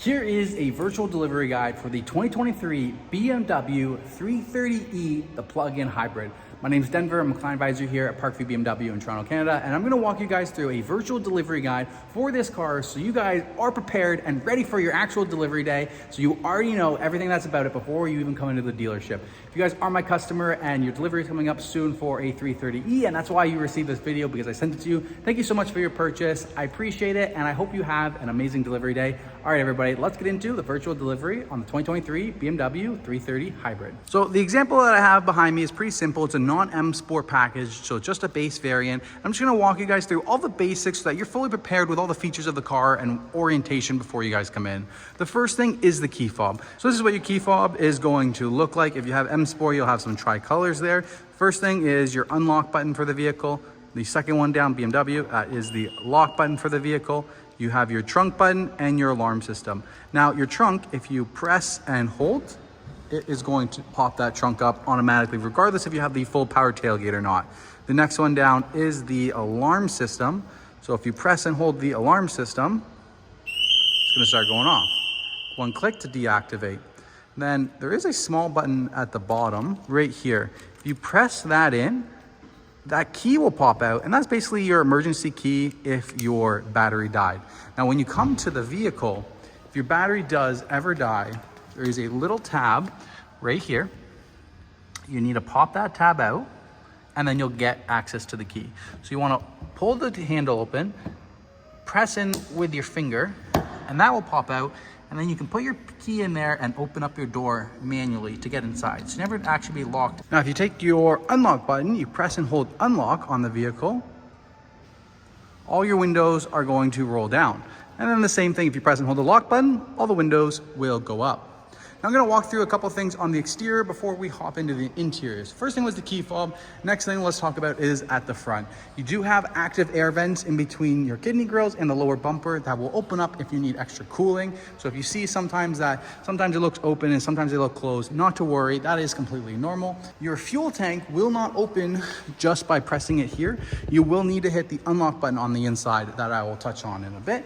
Here is a virtual delivery guide for the 2023 BMW 330e, the plug-in hybrid. My name is Denver, I'm a client advisor here at Parkview BMW in Toronto, Canada, and I'm gonna walk you guys through a virtual delivery guide for this car so you guys are prepared and ready for your actual delivery day, so you already know everything that's about it before you even come into the dealership. If you guys are my customer and your delivery is coming up soon for a 330e, and that's why you received this video because I sent it to you, thank you so much for your purchase. I appreciate it, and I hope you have an amazing delivery day. All right, everybody, let's get into the virtual delivery on the 2023 BMW 330 hybrid. So the example that I have behind me is pretty simple. It's a non-M Sport package, so just a base variant. I'm just gonna walk you guys through all the basics so that you're fully prepared with all the features of the car and orientation before you guys come in. The first thing is the key fob. So this is what your key fob is going to look like. If you have M Sport, you'll have some tri-colors there. First thing is your unlock button for the vehicle. The second one down, BMW, is the lock button for the vehicle. You have your trunk button and your alarm system. Now your trunk, if you press and hold, it is going to pop that trunk up automatically, regardless if you have the full power tailgate or not. The next one down is the alarm system. So if you press and hold the alarm system, it's gonna start going off. One click to deactivate. Then there is a small button at the bottom right here. If you press that in, that key will pop out, and that's basically your emergency key if your battery died. Now, when you come to the vehicle, if your battery does ever die, there is a little tab right here. You need to pop that tab out, and then you'll get access to the key. So you want to pull the handle open, press in with your finger, and that will pop out, and then you can put your key in there and open up your door manually to get inside. So you never actually be locked. Now, if you take your unlock button, you press and hold unlock on the vehicle, all your windows are going to roll down. And then the same thing, if you press and hold the lock button, all the windows will go up. Now I'm gonna walk through a couple things on the exterior before we hop into the interiors. First thing was the key fob. Next thing let's talk about is at the front. You do have active air vents in between your kidney grills and the lower bumper that will open up if you need extra cooling. So if you see sometimes it looks open and sometimes they look closed, not to worry, that is completely normal. Your fuel tank will not open just by pressing it here. You will need to hit the unlock button on the inside that I will touch on in a bit.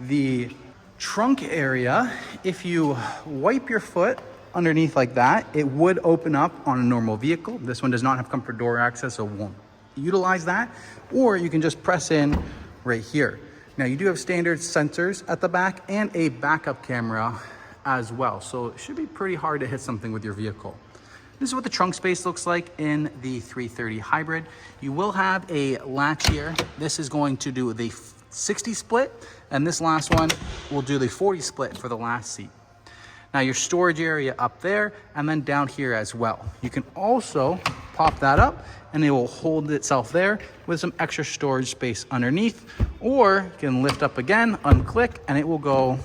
The trunk area, if you wipe your foot underneath like that, it would open up on a normal vehicle. This one does not have comfort door access, so it won't utilize that. Or you can just press in right here. Now you do have standard sensors at the back and a backup camera as well. So it should be pretty hard to hit something with your vehicle. This is what the trunk space looks like in the 330 hybrid. You will have a latch here. This is going to do the 60 split, and this last one will do the 40 split for the last seat. Now your storage area up there and then down here as well. You can also pop that up and it will hold itself there with some extra storage space underneath, or you can lift up again, unclick, and it will go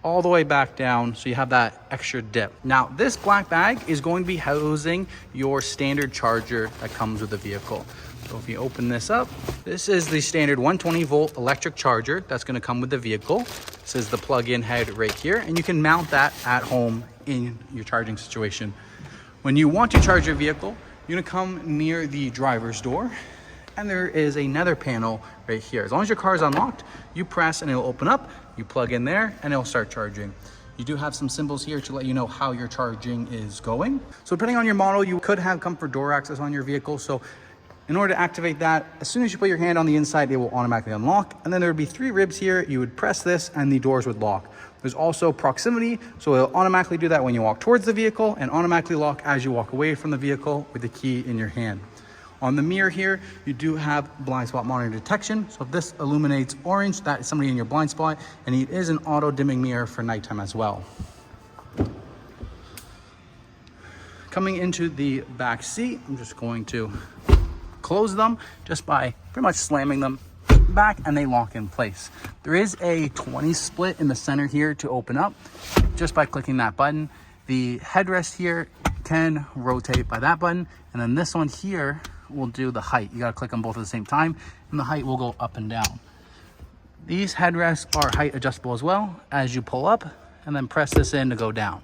all the way back down, so you have that extra dip. Now this black bag is going to be housing your standard charger that comes with the vehicle. So if you open this up, this is the standard 120 volt electric charger that's going to come with the vehicle. This is the plug-in head right here, and you can mount that at home in your charging situation. When you want to charge your vehicle, you're going to come near the driver's door, and there is another panel right here. As long as your car is unlocked, you press and it'll open up, you plug in there, and it'll start charging. You do have some symbols here to let you know how your charging is going. So depending on your model, you could have comfort door access on your vehicle. So in order to activate that, as soon as you put your hand on the inside, it will automatically unlock. And then there would be 3 ribs here. You would press this and the doors would lock. There's also proximity, so it'll automatically do that when you walk towards the vehicle and automatically lock as you walk away from the vehicle with the key in your hand. On the mirror here, you do have blind spot monitor detection. So if this illuminates orange, that is somebody in your blind spot, and it is an auto dimming mirror for nighttime as well. Coming into the back seat, I'm just going to close them just by pretty much slamming them back, and they lock in place. There is a 20 split in the center here to open up just by clicking that button. The headrest here can rotate by that button, and then this one here will do the height. You got to click on both at the same time, and the height will go up and down. These headrests are height adjustable as well. As you pull up and then press this in to go down.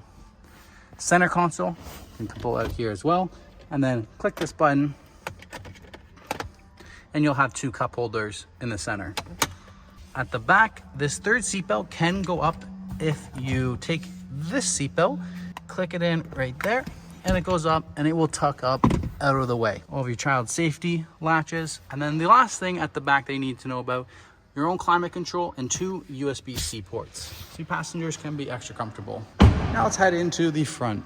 Center console, you can pull out here as well, and then click this button, and you'll have 2 cup holders in the center. At the back, this third seatbelt can go up if you take this seatbelt, click it in right there, and it goes up and it will tuck up out of the way. All of your child safety latches. And then the last thing at the back that you need to know about, your own climate control and 2 USB-C ports. So your passengers can be extra comfortable. Now let's head into the front.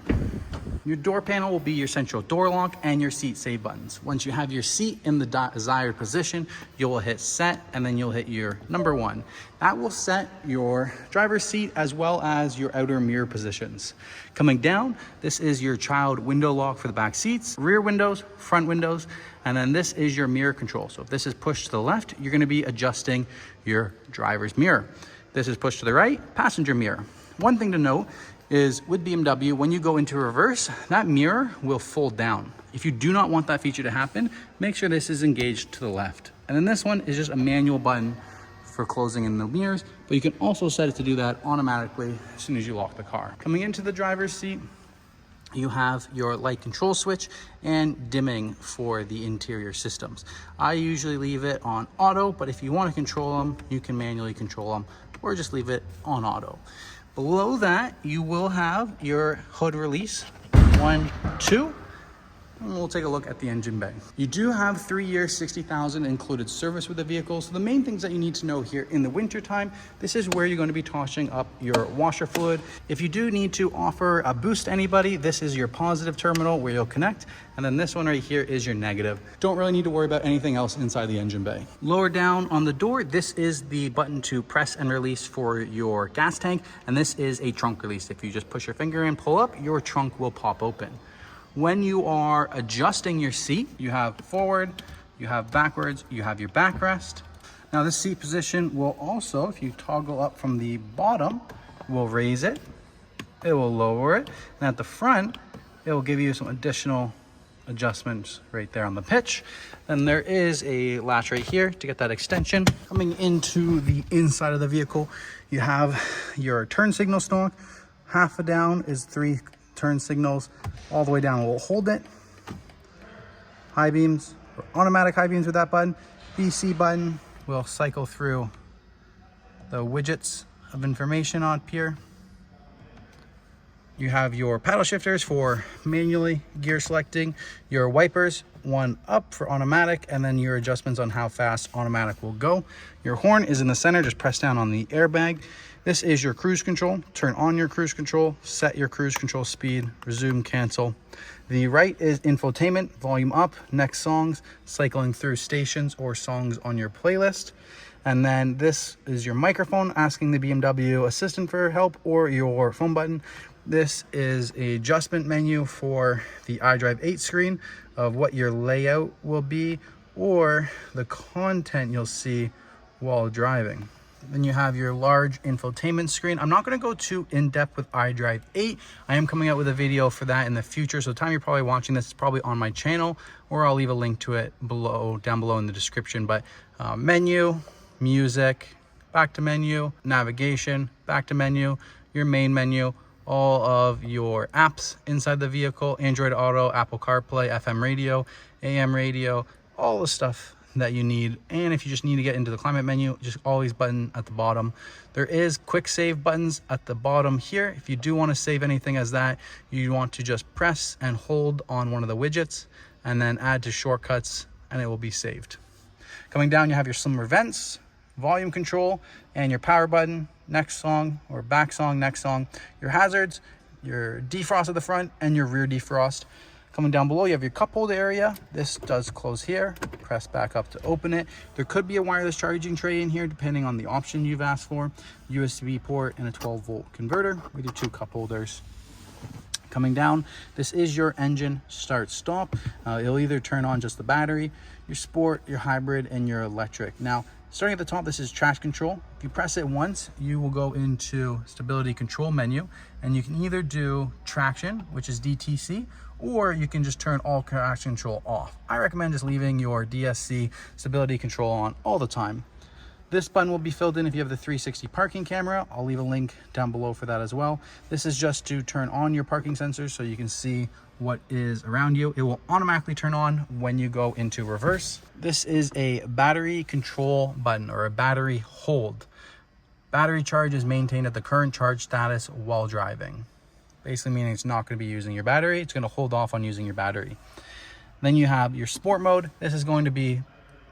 Your door panel will be your central door lock and your seat save buttons. Once you have your seat in the desired position, you will hit set and then you'll hit your number 1. That will set your driver's seat as well as your outer mirror positions. Coming down, this is your child window lock for the back seats, rear windows, front windows, and then this is your mirror control. So if this is pushed to the left, you're gonna be adjusting your driver's mirror. This is pushed to the right, passenger mirror. One thing to note is with BMW, when you go into reverse, that mirror will fold down. If you do not want that feature to happen, make sure this is engaged to the left. And then this one is just a manual button for closing in the mirrors, but you can also set it to do that automatically as soon as you lock the car. Coming into the driver's seat, you have your light control switch and dimming for the interior systems. I usually leave it on auto, but if you want to control them, you can manually control them or just leave it on auto. Below that, you will have your hood release, 1, 2, and we'll take a look at the engine bay. You do have 3 years, 60,000 included service with the vehicle. So the main things that you need to know here in the winter time, this is where you're going to be tossing up your washer fluid. If you do need to offer a boost to anybody, this is your positive terminal where you'll connect. And then this one right here is your negative. Don't really need to worry about anything else inside the engine bay. Lower down on the door, this is the button to press and release for your gas tank. And this is a trunk release. If you just push your finger and pull up, your trunk will pop open. When you are adjusting your seat, you have forward, you have backwards, you have your backrest. Now this seat position will also, if you toggle up from the bottom, will raise it, it will lower it, and at the front, it will give you some additional adjustments right there on the pitch. Then there is a latch right here to get that extension. Coming into the inside of the vehicle, you have your turn signal stalk. Half a down is 3 turn signals, all the way down will hold it. High beams, or automatic high beams with that button. BC button will cycle through the widgets of information on here. You have your paddle shifters for manually gear selecting, your wipers, 1 up for automatic, and then your adjustments on how fast automatic will go. Your horn is in the center, just press down on the airbag. This is your cruise control. Turn on your cruise control, set your cruise control speed, resume, cancel. The right is infotainment, volume up, next songs, cycling through stations or songs on your playlist. And then this is your microphone, asking the BMW assistant for help, or your phone button. This is an adjustment menu for the iDrive 8 screen of what your layout will be or the content you'll see while driving. Then you have your large infotainment screen. I'm not going to go too in-depth with iDrive 8. I am coming out with a video for that in the future. So the time you're probably watching this is probably on my channel, or I'll leave a link to it down below in the description. But menu, music, back to menu, navigation, back to menu, your main menu, all of your apps inside the vehicle, Android Auto, Apple CarPlay, FM radio, AM radio, all the stuff that you need. And if you just need to get into the climate menu, just always button at the bottom. There is quick save buttons at the bottom here. If you do want to save anything as that, you want to just press and hold on one of the widgets and then add to shortcuts and it will be saved. Coming down, you have your slimmer vents, volume control, and your power button, next song or back song, next song, your hazards, your defrost at the front, and your rear defrost. Coming down below, you have your cup holder area. This does close here. Press back up to open it. There could be a wireless charging tray in here, depending on the option you've asked for. USB port and a 12-volt converter with your 2 cup holders. Coming down, this is your engine start stop. It'll either turn on just the battery, your sport, your hybrid, and your electric. Now, starting at the top, this is traction control. If you press it once, you will go into stability control menu, and you can either do traction, which is DTC, or you can just turn all traction control off. I recommend just leaving your DSC stability control on all the time. This button will be filled in if you have the 360 parking camera. I'll leave a link down below for that as well. This is just to turn on your parking sensors so you can see what is around you. It will automatically turn on when you go into reverse. This is a battery control button or a battery hold. Battery charge is maintained at the current charge status while driving. Basically meaning it's not going to be using your battery. It's going to hold off on using your battery. Then you have your sport mode. This is going to be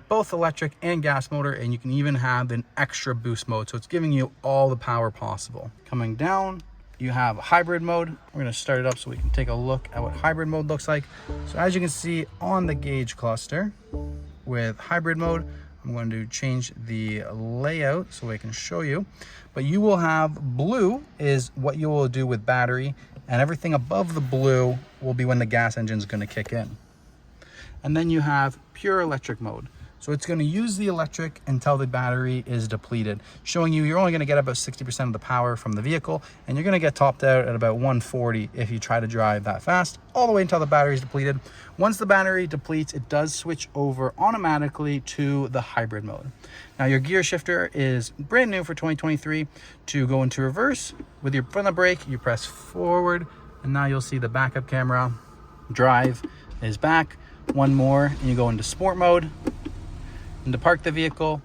both electric and gas motor, and you can even have an extra boost mode. So it's giving you all the power possible. Coming down, you have hybrid mode. We're going to start it up so we can take a look at what hybrid mode looks like. So as you can see on the gauge cluster with hybrid mode, I'm going to change the layout so I can show you. But you will have blue is what you will do with battery, and everything above the blue will be when the gas engine is going to kick in. And then you have pure electric mode. So it's going to use the electric until the battery is depleted, showing you're only going to get about 60% of the power from the vehicle, and you're going to get topped out at about 140 if you try to drive that fast, all the way until the battery is depleted. Once the battery depletes, it does switch over automatically to the hybrid mode. Now your gear shifter is brand new for 2023. To go into reverse, with your foot on the brake, you press forward, and now you'll see the backup camera. Drive is back. One more, and you go into sport mode. And to park the vehicle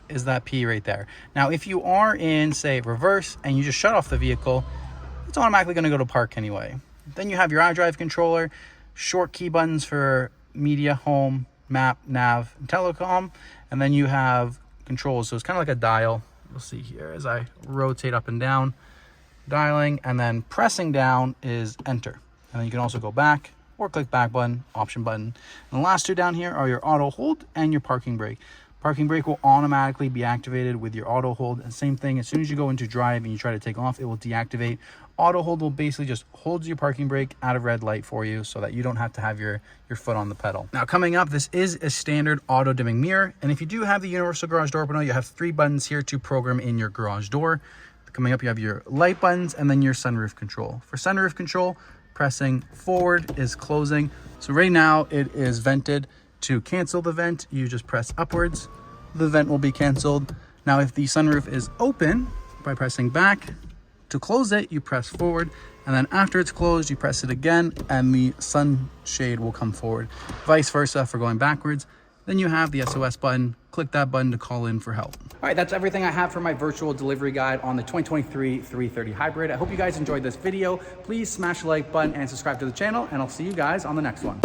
is that P right there. Now, if you are in, say, reverse and you just shut off the vehicle, it's automatically going to go to park anyway. Then you have your iDrive controller, short key buttons for media, home, map, nav, and telecom. And then you have controls. So it's kind of like a dial. You'll see here as I rotate up and down, dialing, and then pressing down is enter. And then you can also go back, or click back button, option button. And the last two down here are your auto hold and your parking brake. Parking brake will automatically be activated with your auto hold. And same thing, as soon as you go into drive and you try to take off, it will deactivate. Auto hold will basically just hold your parking brake at a red light for you so that you don't have to have your foot on the pedal. Now coming up, this is a standard auto dimming mirror. And if you do have the universal garage door opener, you have 3 buttons here to program in your garage door. Coming up, you have your light buttons and then your sunroof control. For sunroof control, pressing forward is closing. So right now it is vented. To cancel the vent, you just press upwards. The vent will be canceled. Now if the sunroof is open, by pressing back, to close it, you press forward. And then after it's closed, you press it again and the sunshade will come forward. Vice versa for going backwards. Then you have the SOS button. Click that button to call in for help. All right, that's everything I have for my virtual delivery guide on the 2023 330 Hybrid. I hope you guys enjoyed this video. Please smash the like button and subscribe to the channel, and I'll see you guys on the next one.